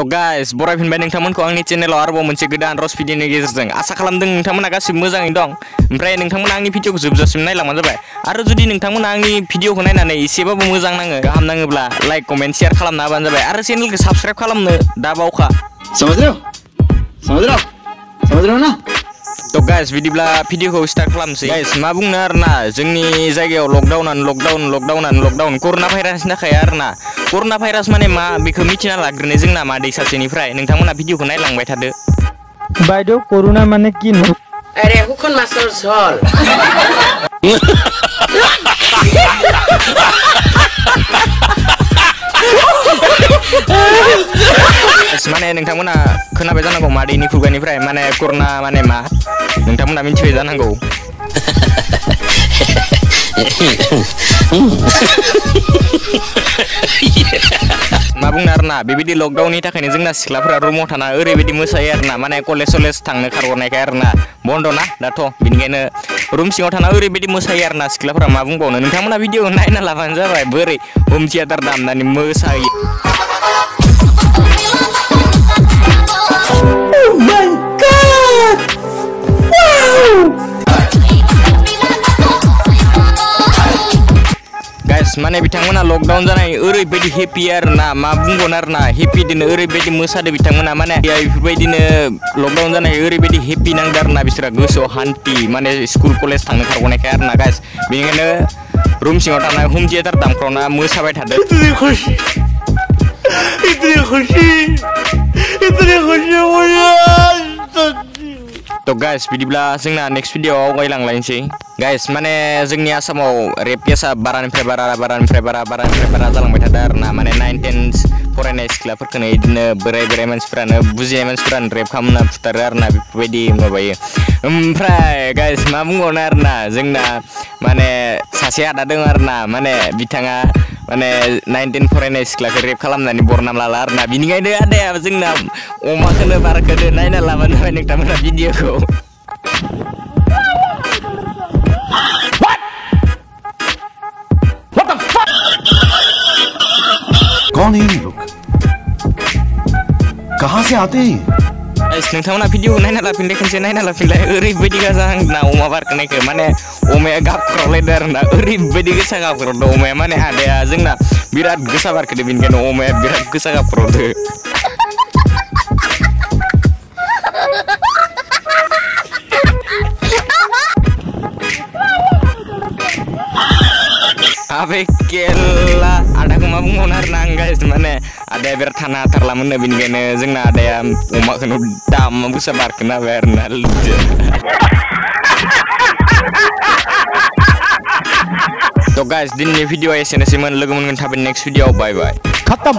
guys, बरायफिनबाय नोंथांमोनखौ आंनि चेनेलाव आरोबाव मोनसे गोदान रस भिडिअनि गेजेरजों आसा खालामदों नोंथांमोना गासिबो मोजाङै दं। ओमफ्राय नोंथांमोना आंनि भिडिअखौ जोबजासिम नायलांबानो जाबाय। आरो जुदि नोंथांमोना आंनि भिडिअखौ नायनानै एसेबाबो मोजां नाङो, गाहाम नाङोब्ला लाइक, कमेन्ट, शेयार खालामना होबानो जाबाय। आरो चेनेलखौ साबस्क्राइब खालामनो दा बावखा। समझ रहे हो ना? तो गाइस बिदिब्ला भिडिअखौ स्टार्ट खालामसै। गाइस मा बुंनो आरोना, जोंनि जायगायाव लकडाउन कर'ना भाइरासनि थाखाय आरोना। कर'ना भाइरास माने मा बेखौ मिथिना लाग्रोनाय जोंना मादै सासेनिफ्राय। नोंथांमोना भिडिअखौ नायलांबाय थादो। বাইদেউ করোনা মানে কি? আরে হুকুন মাছৰ ঝোল। माने नोंथांमोना खोनाबाय जानांगौ मादैनि खुगानिफ्राय, माने कर'ना माने मा नोंथांमोना मिथिबाय जानांगौ। मा बुंनो आरोना, बेबायदि लकडाउननि थाखायनो जोंना सिख्लाफोरा रुमाव थाना ओरैबायदि मोसायो आरोना, माने कलेज थांनो खारग'नायखाय आरोना, बन्द' ना दाथ', बेनिखायनो रुम सिङाव थाना ओरैबायदि मोसायो आरोना सिख्लाफोरा। मा बुंबावनो, नोंथांमोना भिडिअ नायना लाबानो जाबाय बोरै हम थियेटार दामनानै मोसायो। माने बिथांमोना लकडाउन जानाय ओरैबायदि हेपि आरोना, मा बुंगोन आरोना, हेपि दिनो ओरैबायदि मोसादो बिथांमोना। माने बेफोरबायदिनो लकडाउन जानाय ओरैबायदि हेपि नांदो आरोना बिसोरा, गोसोआव हान्थि, माने स्कुल कलेज थांनो खारग'नायखाय आरोना गाइस। बेनिखायनो रुम सिङाव थानाय हम थियेटार दामख्रावना मोसाबाय थादो। तो गाइस बिदिब्ला जोंना नेक्स्ट भिडिअआव आवगायलांलायनोसै। गाइस माने जोंनि आसामाव रेप केसा बारानिफ्राय बारा जालांबाय थादों आरोना। माने 9-10 फरायनाय सिख्लाफोरखौनो बिदिनो बोराय मानसिफोरानो, बुजिनाय मानसिफोरानो रेप खालामना फुथारो आरोना, बेफोरबायदि माबायो। ओमफ्राय गाइस मा बुंबावनो आरोना, जोंना माने सासे आदा दं आरोना, माने बिथाङा माने 9-10 फरायनाय सिख्लाखौ रेप खालामनानै बरनाम लाला आरोना। बिनिखायनो आदाया जोंना अमाखौनो बारखौनो नायना लाबानो जाबाय नोंथांमोना भिडिअखौ। कौन है ये लोग? कहाँ से आते हैं? नोंथांमोना भिडिअखौ नायना लाफिनलाय, खनसे नायना लाफिनलाय। ओरैबायदि गाजा आंना अमा बारखोनायखौ, माने अमाया गाबख्रावलायदो आरोना, ओरैबायदि गोसा गाबख्रावदो अमाया। माने आदाया जोंना बिराद गोसा बारखोदो, बेनिखायनो अमाया बिराद गोसा गाबख्रावदो। Abe kela, ada मा बुंबावनो आरोना आं गाइस, माने आदाया बिराद थाना हाथारलामोननो, बेनिखायनो जोंना आदाया अमाखौनो दाम गोसा बारखोना होबाय आरोना। तो गाइस दिननि भिडिअ एसेनोसैमोन, लोगो मोनगोन थाबै नेक्स्ट भिडिअआव। बाय बाय। खत्म।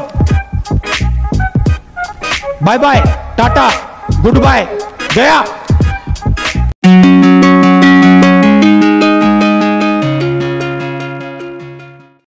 बाय बाय, टाटा, गुड बाय, गया।